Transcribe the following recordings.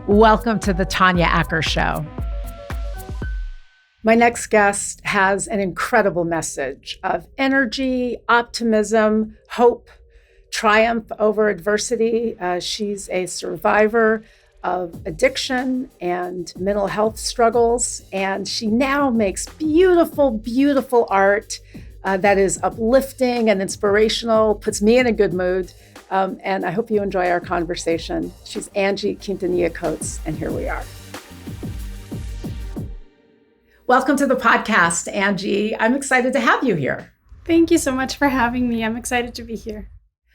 Welcome to the Tanya Acker Show. My next guest has an incredible message of energy, optimism, hope, triumph over adversity. She's a survivor of addiction and mental health struggles, and she now makes beautiful, beautiful art that is uplifting and inspirational, puts me in a good mood. And I hope you enjoy our conversation. She's Angie Quintanilla Coates, and here we are. Welcome to the podcast, Angie. I'm excited to have you here. Thank you so much for having me. I'm excited to be here.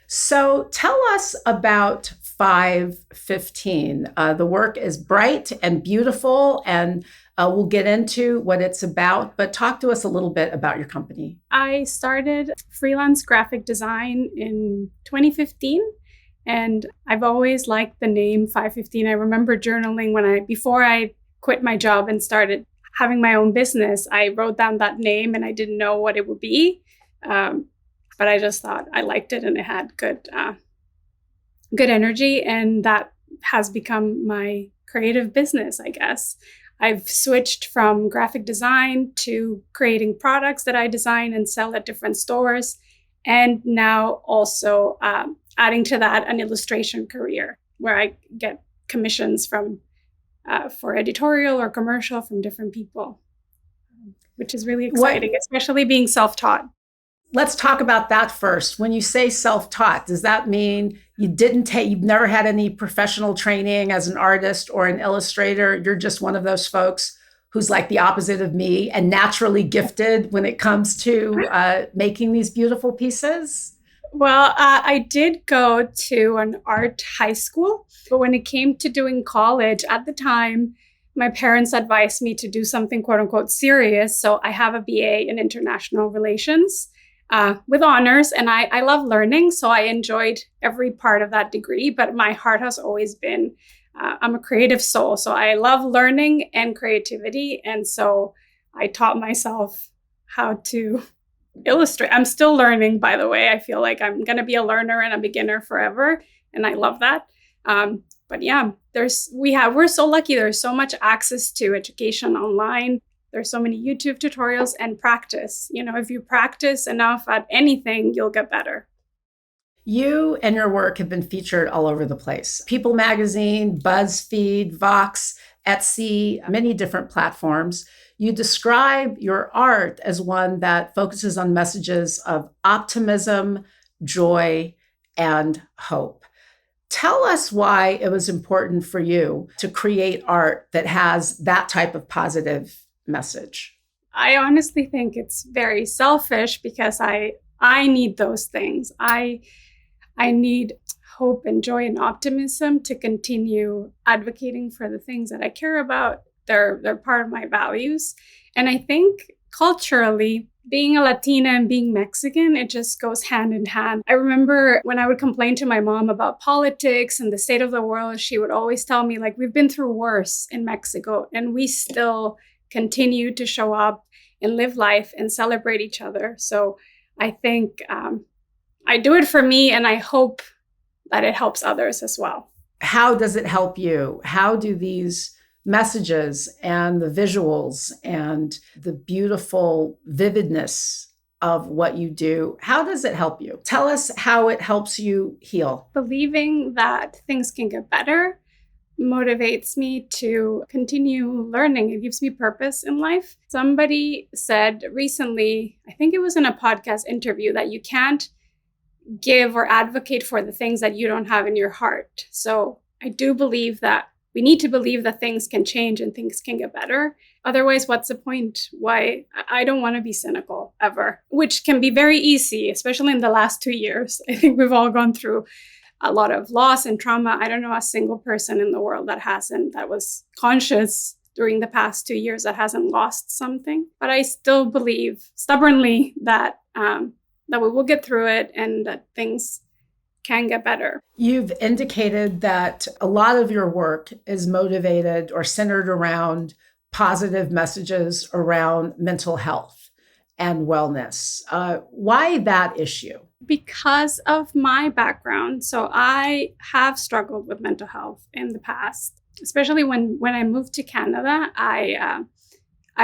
So tell us about 515. The work is bright and beautiful, and we'll get into what it's about, but talk to us a little bit about your company. I started freelance graphic design in 2015, and I've always liked the name 515. I remember journaling before I quit my job and started having my own business. I wrote down that name and I didn't know what it would be, but I just thought I liked it and it had good energy, and that has become my creative business, I guess. I've switched from graphic design to creating products that I design and sell at different stores. And now also adding to that an illustration career where I get commissions for editorial or commercial from different people, which is really exciting, especially being self-taught. Let's talk about that first. When you say self-taught, does that mean you've never had any professional training as an artist or an illustrator? You're just one of those folks who's like the opposite of me and naturally gifted when it comes to making these beautiful pieces? Well, I did go to an art high school, but when it came to doing college at the time, my parents advised me to do something quote unquote serious. So I have a BA in international relations with honors, and I love learning. So I enjoyed every part of that degree, but my heart has always been, I'm a creative soul. So I love learning and creativity. And so I taught myself how to illustrate. I'm still learning, by the way. I feel like I'm going to be a learner and a beginner forever. And I love that. But yeah, we're so lucky. There's so much access to education online. There's so many YouTube tutorials and practice. You know, if you practice enough at anything, you'll get better. You and your work have been featured all over the place. People Magazine, BuzzFeed, Vox, Etsy, many different platforms. You describe your art as one that focuses on messages of optimism, joy, and hope. Tell us why it was important for you to create art that has that type of positive message. I honestly think it's very selfish because I need those things. I need hope and joy and optimism to continue advocating for the things that I care about. They're part of my values. And I think culturally, being a Latina and being Mexican, it just goes hand in hand. I remember when I would complain to my mom about politics and the state of the world, she would always tell me, like, we've been through worse in Mexico and we still continue to show up and live life and celebrate each other. So I think I do it for me, and I hope that it helps others as well. How does it help you? How do these messages and the visuals and the beautiful vividness of what you do, how does it help you? Tell us how it helps you heal. Believing that things can get better motivates me to continue learning. It gives me purpose in life. Somebody said recently, I think it was in a podcast interview, that you can't give or advocate for the things that you don't have in your heart. So I do believe that we need to believe that things can change and things can get better. Otherwise, what's the point? I don't want to be cynical ever, which can be very easy, especially in the last 2 years. I think we've all gone through a lot of loss and trauma. I don't know a single person in the world that was conscious during the past 2 years that hasn't lost something. But I still believe stubbornly that we will get through it and that things can get better. You've indicated that a lot of your work is motivated or centered around positive messages around mental health and wellness. Why that issue? Because of my background, so I have struggled with mental health in the past, especially when I moved to Canada. I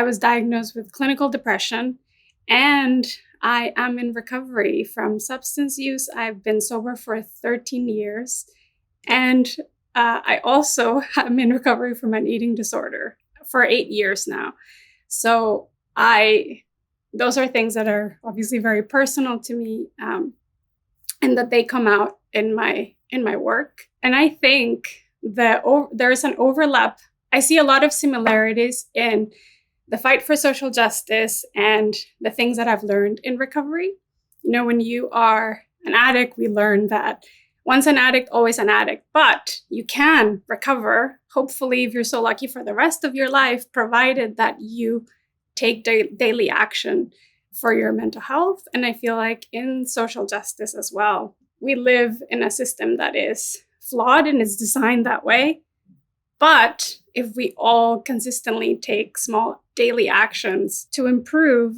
was diagnosed with clinical depression, and I am in recovery from substance use. I've been sober for 13 years, and I also am in recovery from an eating disorder for 8 years now. So those are things that are obviously very personal to me, and that they come out in my work. And I think that there's an overlap. I see a lot of similarities in the fight for social justice and the things that I've learned in recovery. When you are an addict, we learn that once an addict, always an addict, but you can recover, hopefully, if you're so lucky, for the rest of your life, provided that you take daily action for your mental health. And I feel like in social justice as well, we live in a system that is flawed and is designed that way. But if we all consistently take small daily actions to improve,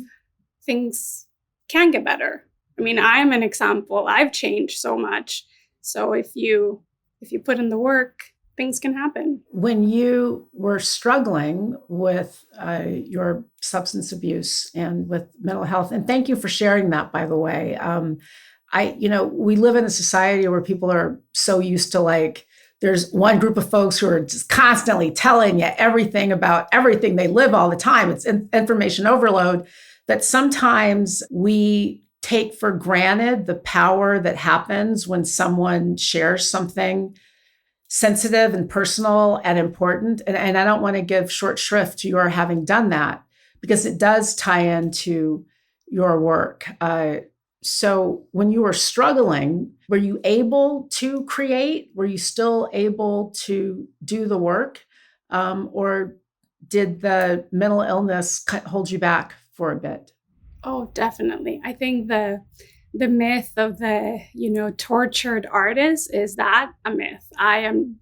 things can get better. I mean, I'm an example. I've changed so much. So if you put in the work, things can happen. When you were struggling with your substance abuse and with mental health, and thank you for sharing that, by the way. We live in a society where people are so used to there's one group of folks who are just constantly telling you everything about everything. They live all the time. It's information overload that sometimes we take for granted the power that happens when someone shares something sensitive and personal and important. And I don't want to give short shrift to your having done that, because it does tie into your work. So when you were struggling, were you able to create? Were you still able to do the work? Or did the mental illness hold you back for a bit? Oh, definitely. I think the myth of the, tortured artist, is that a myth. I'm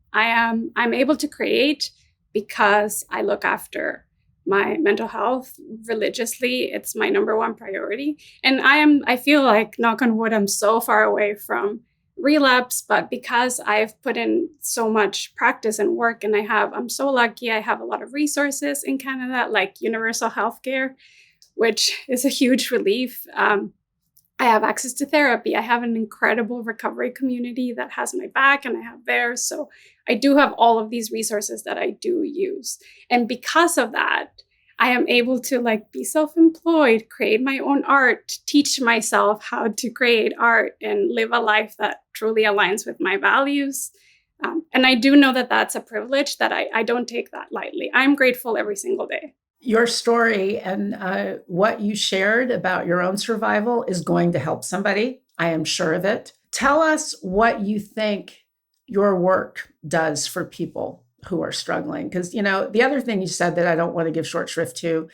able to create because I look after my mental health religiously. It's my number one priority. And I feel like, knock on wood, I'm so far away from relapse, but because I've put in so much practice and work, and I'm so lucky, I have a lot of resources in Canada, like universal healthcare, which is a huge relief. I have access to therapy. I have an incredible recovery community that has my back, and I have theirs. So I do have all of these resources that I do use. And because of that, I am able to be self-employed, create my own art, teach myself how to create art, and live a life that truly aligns with my values. And I do know that that's a privilege that I don't take that lightly. I'm grateful every single day. Your story and what you shared about your own survival is going to help somebody. I am sure of it. Tell us what you think your work does for people who are struggling. Because, the other thing you said that I don't want to give short shrift to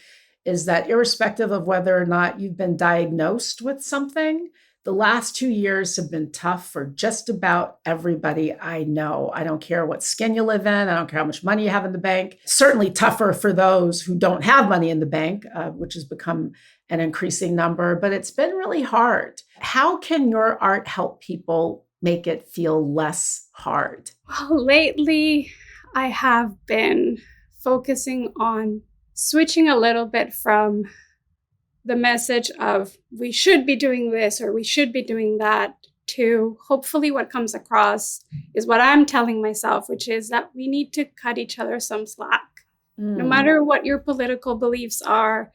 is that irrespective of whether or not you've been diagnosed with something, the last 2 years have been tough for just about everybody I know. I don't care what skin you live in. I don't care how much money you have in the bank. Certainly tougher for those who don't have money in the bank, which has become an increasing number, but it's been really hard. How can your art help people make it feel less hard? Well, lately, I have been focusing on switching a little bit from the message of we should be doing this or we should be doing that, to hopefully what comes across is what I'm telling myself, which is that we need to cut each other some slack. No matter what your political beliefs are,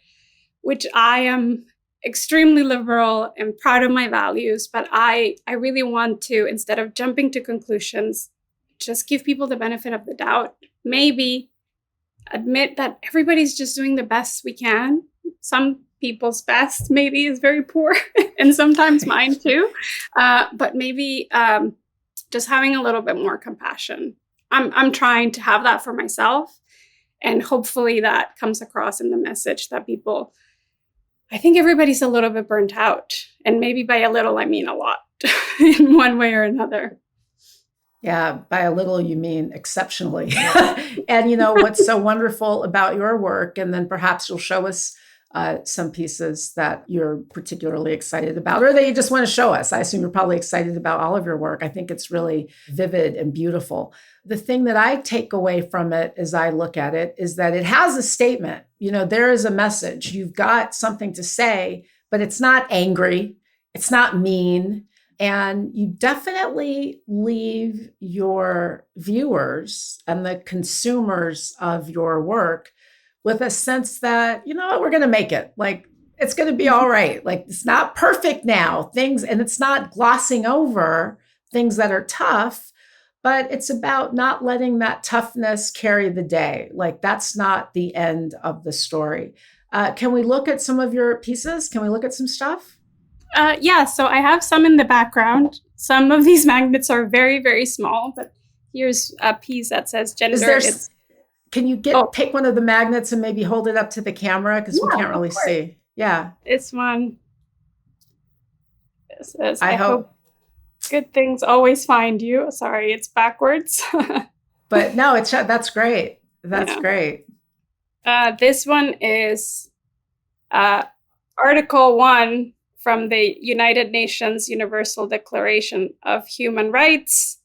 which I am extremely liberal and proud of my values, but I really want to, instead of jumping to conclusions, just give people the benefit of the doubt. Maybe admit that everybody's just doing the best we can. Some people's best maybe is very poor, and sometimes mine too. But maybe just having a little bit more compassion. I'm trying to have that for myself, and hopefully that comes across in the message that people, I think everybody's a little bit burnt out, and maybe by a little, I mean a lot in one way or another. Yeah, by a little, you mean exceptionally. And what's so wonderful about your work, and then perhaps you'll show us some pieces that you're particularly excited about or that you just want to show us. I assume you're probably excited about all of your work. I think it's really vivid and beautiful. The thing that I take away from it as I look at it is that it has a statement. There is a message. You've got something to say, but it's not angry. It's not mean. And you definitely leave your viewers and the consumers of your work with a sense that, we're going to make it. Like, it's going to be all right. Like, it's not perfect now, and it's not glossing over things that are tough, but it's about not letting that toughness carry the day. Like, that's not the end of the story. Can we look at some of your pieces? Can we look at some stuff? Yeah, so I have some in the background. Some of these magnets are very, very small, but here's a piece that says gender. Can you take one of the magnets and maybe hold it up to the camera? Because we can't really see. Yeah. This one says, I hope good things always find you. Sorry, it's backwards. But no, that's great. That's great. This one is Article 1 from the United Nations Universal Declaration of Human Rights.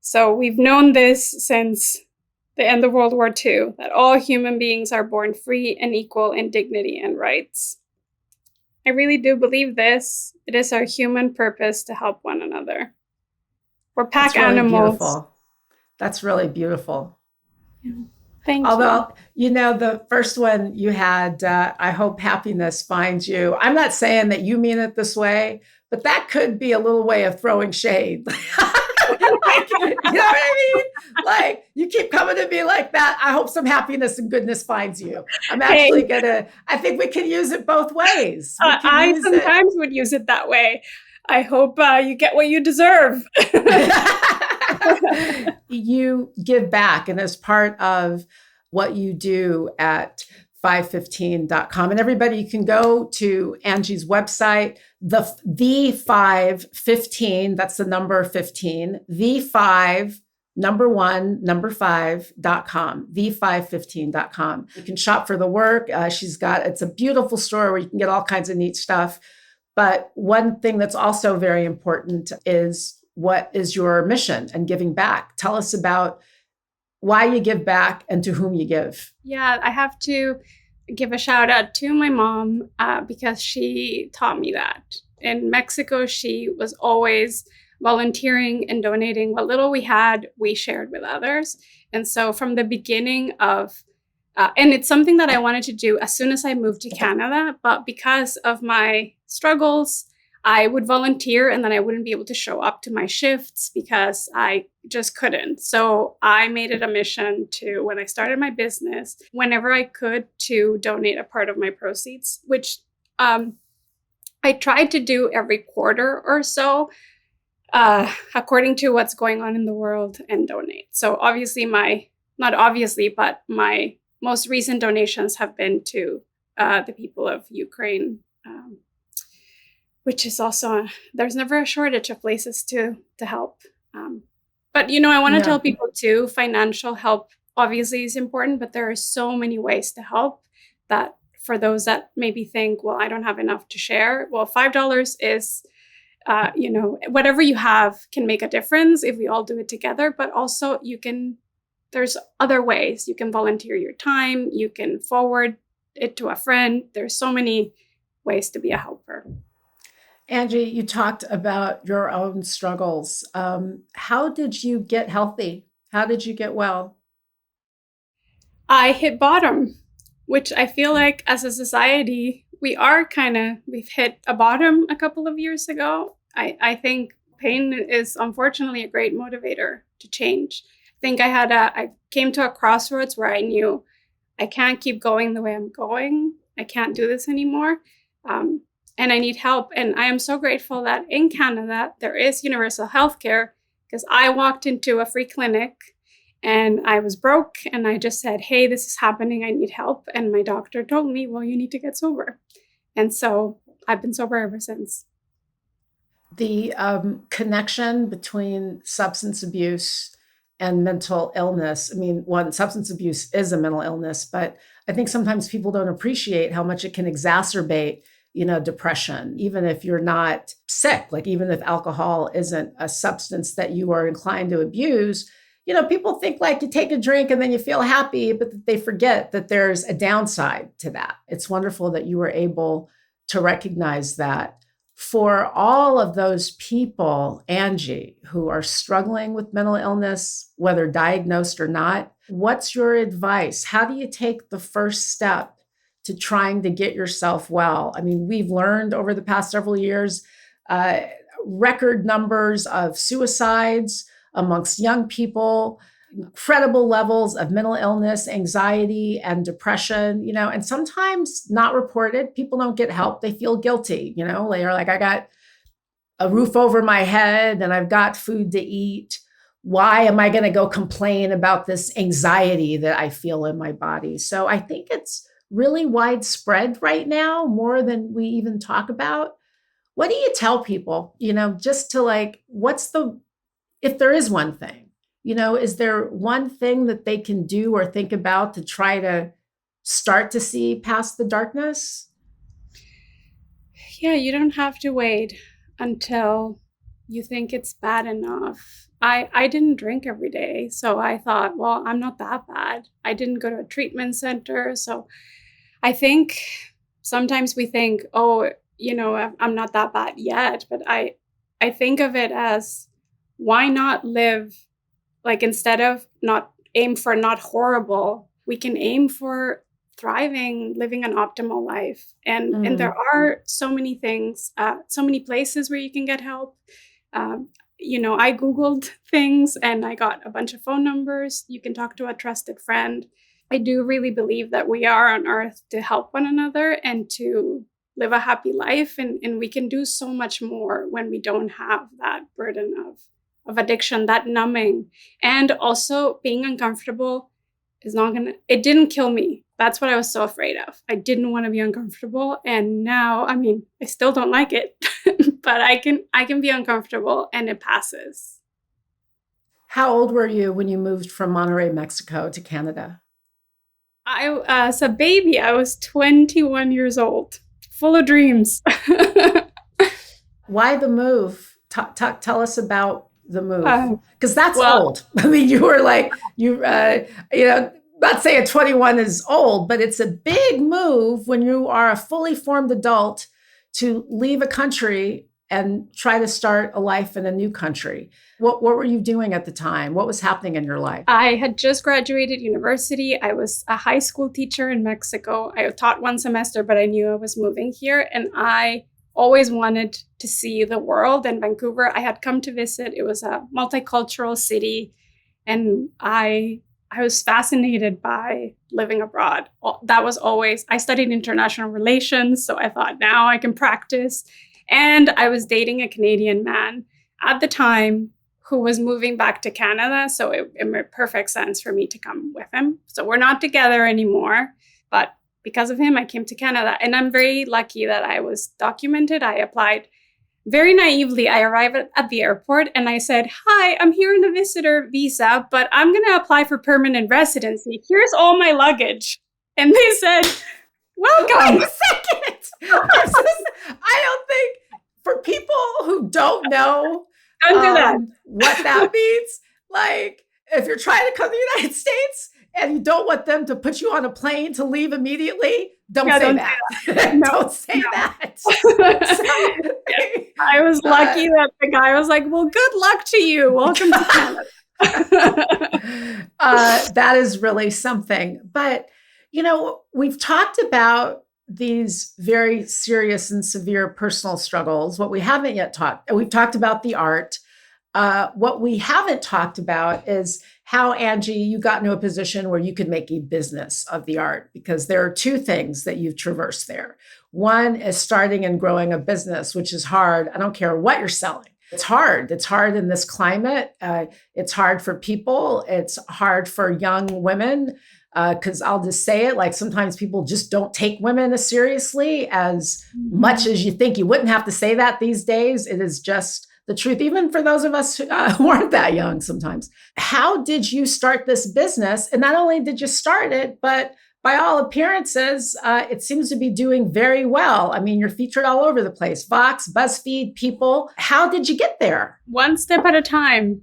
So we've known this since the end of World War II, that all human beings are born free and equal in dignity and rights. I really do believe this. It is our human purpose to help one another. We're pack animals. Beautiful. That's really beautiful. Yeah. Thank you. Although, the first one you had, I hope happiness finds you. I'm not saying that you mean it this way, but that could be a little way of throwing shade. You know what I mean? Like, you keep coming to me like that. I hope some happiness and goodness finds you. I'm actually I think we can use it both ways. I sometimes would use it that way. I hope you get what you deserve. You give back, and as part of what you do at 515.com. And everybody, you can go to Angie's website, the 515, that's the number 15, the5, number 1, number 5.com, the515.com. You can shop for the work. It's a beautiful store where you can get all kinds of neat stuff. But one thing that's also very important is, what is your mission and giving back? Tell us about why you give back and to whom you give. Yeah, I have to give a shout out to my mom because she taught me that. In Mexico, she was always volunteering and donating what little we had, we shared with others. And so from the beginning of, and it's something that I wanted to do as soon as I moved to Canada, but because of my struggles, I would volunteer and then I wouldn't be able to show up to my shifts because I just couldn't. So I made it a mission to, when I started my business, whenever I could, to donate a part of my proceeds, which I tried to do every quarter or so, according to what's going on in the world, and donate. So obviously but my most recent donations have been to the people of Ukraine, which is also, there's never a shortage of places to help. But, I want to tell people too, financial help obviously is important, but there are so many ways to help that for those that maybe think, well, I don't have enough to share. Well, $5 is, whatever you have can make a difference if we all do it together, but also there's other ways. You can volunteer your time, you can forward it to a friend. There's so many ways to be a helper. Angie, you talked about your own struggles. How did you get healthy? How did you get well? I hit bottom, which I feel like as a society, we've hit a bottom a couple of years ago. I think pain is unfortunately a great motivator to change. I think I came to a crossroads where I knew I can't keep going the way I'm going. I can't do this anymore. And I need help. And I am so grateful that in Canada, there is universal healthcare, because I walked into a free clinic and I was broke and I just said, hey, this is happening. I need help. And my doctor told me, well, you need to get sober. And so I've been sober ever since. The connection between substance abuse and mental illness. I mean, one, substance abuse is a mental illness, but I think sometimes people don't appreciate how much it can exacerbate, depression, even if you're not sick, like even if alcohol isn't a substance that you are inclined to abuse. People think like you take a drink and then you feel happy, but they forget that there's a downside to that. It's wonderful that you were able to recognize that. For all of those people, Angie, who are struggling with mental illness, whether diagnosed or not, what's your advice? How do you take the first step to trying to get yourself well? I mean, we've learned over the past several years, record numbers of suicides amongst young people, incredible levels of mental illness, anxiety, and depression, and sometimes not reported. People don't get help. They feel guilty, they're like, I got a roof over my head and I've got food to eat. Why am I going to go complain about this anxiety that I feel in my body? So I think it's really widespread right now, more than we even talk about. What do you tell people, just to if there is one thing, is there one thing that they can do or think about to try to start to see past the darkness? Yeah, you don't have to wait until you think it's bad enough. I didn't drink every day, so I thought, well, I'm not that bad. I didn't go to a treatment center. So I think sometimes we think, oh, I'm not that bad yet. But I think of it as, why not live, like, instead of not aim for not horrible, we can aim for thriving, living an optimal life. And there are so many things, so many places where you can get help. I Googled things and I got a bunch of phone numbers. You can talk to a trusted friend. I do really believe that we are on earth to help one another and to live a happy life. And we can do so much more when we don't have that burden of addiction, that numbing. And also being uncomfortable it didn't kill me. That's what I was so afraid of. I didn't want to be uncomfortable. And now, I still don't like it, but I can be uncomfortable and it passes. How old were you when you moved from Monterrey, Mexico to Canada? As a baby, I was 21 years old, full of dreams. Why the move? Tell us about the move, because that's old. I mean, you were like, not saying 21 is old, but it's a big move when you are a fully formed adult to leave a country and try to start a life in a new country. What were you doing at the time? What was happening in your life? I had just graduated university. I was a high school teacher in Mexico. I taught one semester, but I knew I was moving here, and I always wanted to see the world. And Vancouver, I had come to visit. It was a multicultural city. And I was fascinated by living abroad. That was always, I studied international relations. So I thought, now I can practice. And I was dating a Canadian man at the time who was moving back to Canada. So it made perfect sense for me to come with him. So we're not together anymore, but because of him, I came to Canada, and I'm very lucky that I was documented. I applied very naively. I arrived at the airport and I said, hi, I'm here on a visitor visa, but I'm going to apply for permanent residency. Here's all my luggage. And they said, welcome. Wait a second. I don't think, for people who don't know what that means, like, if you're trying to come to the United States and you don't want them to put you on a plane to leave immediately, don't say that. Don't say that. I was lucky that the guy was like, well, good luck to you. Welcome to Canada. That is really something. But, we've talked about these very serious and severe personal struggles. What we haven't yet we've talked about the art. What we haven't talked about is how, Angie, you got into a position where you could make a business of the art, because there are two things that you've traversed there. One is starting and growing a business, which is hard. I don't care what you're selling. It's hard. It's hard in this climate. It's hard for people. It's hard for young women, because I'll just say it, like, sometimes people just don't take women as seriously as much as you think. You wouldn't have to say that these days. It is just the truth, even for those of us who aren't that young sometimes. How did you start this business? And not only did you start it, but by all appearances, it seems to be doing very well. I mean, you're featured all over the place. Vox, BuzzFeed, People. How did you get there? One step at a time.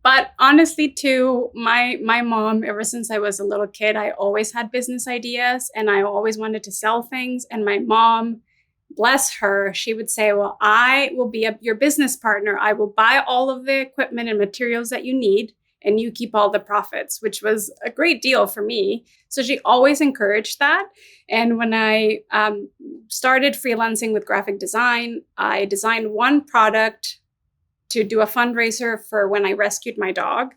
But honestly, too, my mom, ever since I was a little kid, I always had business ideas and I always wanted to sell things. And my mom, bless her, she would say, well, I will be your business partner. I will buy all of the equipment and materials that you need, and you keep all the profits, which was a great deal for me. So she always encouraged that. And when I started freelancing with graphic design, I designed one product to do a fundraiser for when I rescued my dog.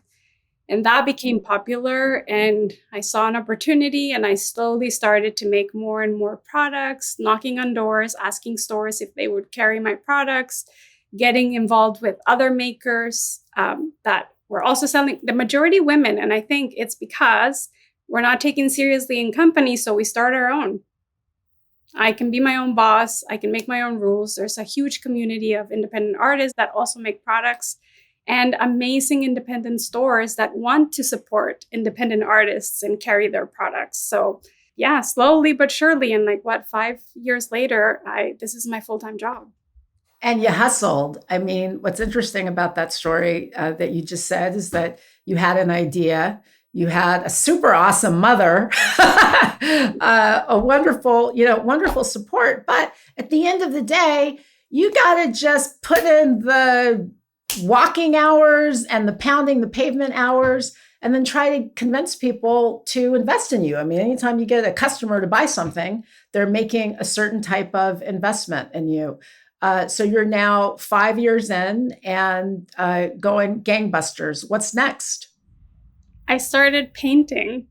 And that became popular. And I saw an opportunity and I slowly started to make more and more products, knocking on doors, asking stores if they would carry my products, getting involved with other makers that were also selling, the majority women. And I think it's because we're not taken seriously in companies, so we start our own. I can be my own boss. I can make my own rules. There's a huge community of independent artists that also make products and amazing independent stores that want to support independent artists and carry their products. So yeah, slowly but surely. And 5 years later, this is my full-time job. And you hustled. I mean, what's interesting about that story that you just said is that you had an idea. You had a super awesome mother, a wonderful support. But at the end of the day, you got to just put in the walking hours and the pounding the pavement hours, and then try to convince people to invest in you. I mean, anytime you get a customer to buy something, they're making a certain type of investment in you. So you're now 5 years in and going gangbusters. What's next? I started painting.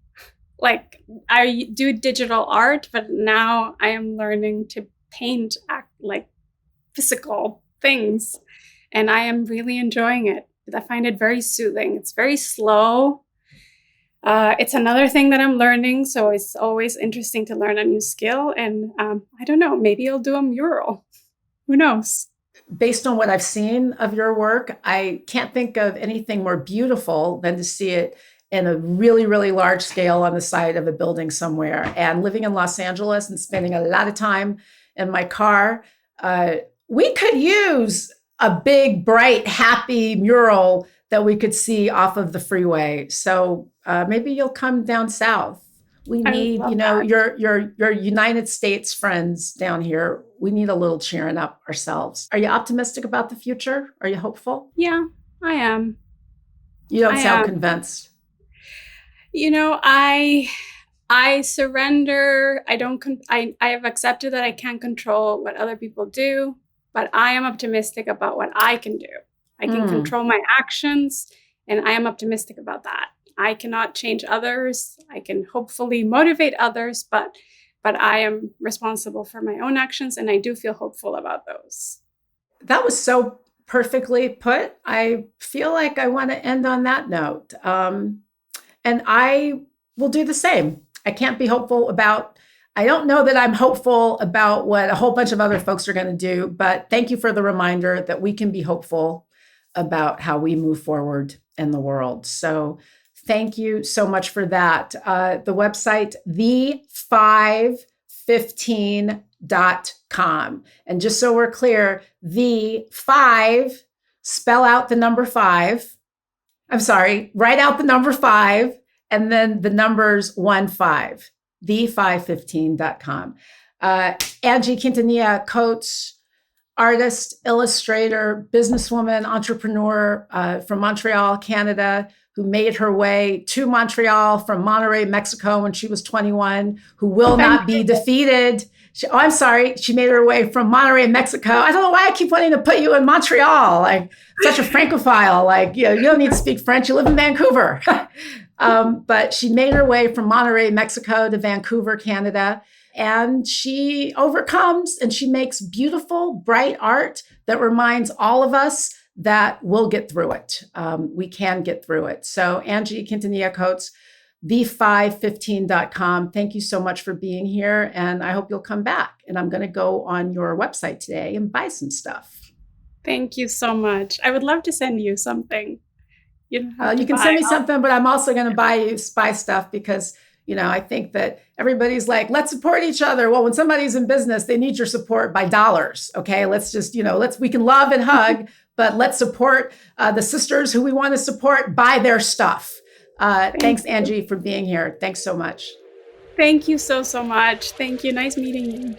I do digital art, but now I am learning to paint physical things. And I am really enjoying it. I find it very soothing. It's very slow. It's another thing that I'm learning. So it's always interesting to learn a new skill. And I don't know, maybe I'll do a mural. Who knows? Based on what I've seen of your work, I can't think of anything more beautiful than to see it in a really, really large scale on the side of a building somewhere. And living in Los Angeles and spending a lot of time in my car, we could use a big, bright, happy mural that we could see off of the freeway. So maybe you'll come down south. We need, your United States friends down here. We need a little cheering up ourselves. Are you optimistic about the future? Are you hopeful? Yeah, I am. You don't sound convinced. I surrender. I have accepted that I can't control what other people do, but I am optimistic about what I can do. I can control my actions, and I am optimistic about that. I cannot change others. I can hopefully motivate others, but I am responsible for my own actions, and I do feel hopeful about those. That was so perfectly put. I feel like I want to end on that note. And I will do the same. I can't be hopeful I don't know that I'm hopeful about what a whole bunch of other folks are going to do, but thank you for the reminder that we can be hopeful about how we move forward in the world. So thank you so much for that. The website, the515.com. And just so we're clear, the 5, spell out the number 5. I'm sorry, write out the number 5 and then the numbers 15, the515.com. Angie Quintanilla Coates, artist, illustrator, businesswoman, entrepreneur from Montreal, Canada, who made her way to Montreal from Monterrey, Mexico when she was 21, who will not be defeated. She made her way from Monterrey, Mexico. I don't know why I keep wanting to put you in Montreal, such a Francophile. You don't need to speak French. You live in Vancouver. But she made her way from Monterrey, Mexico to Vancouver, Canada. And she overcomes and she makes beautiful, bright art that reminds all of us that we'll get through it. We can get through it. So Angie Quintanilla Coates, the515.com. Thank you so much for being here. And I hope you'll come back. And I'm going to go on your website today and buy some stuff. Thank you so much. I would love to send you something. You can send me something, but I'm also going to buy stuff because, I think that everybody's like, let's support each other. Well, when somebody's in business, they need your support by dollars. Okay. Let's just, we can love and hug, but let's support the sisters who we want to support, buy their stuff. Thanks, Angie, for being here. Thanks so much. Thank you so much. Thank you. Nice meeting you.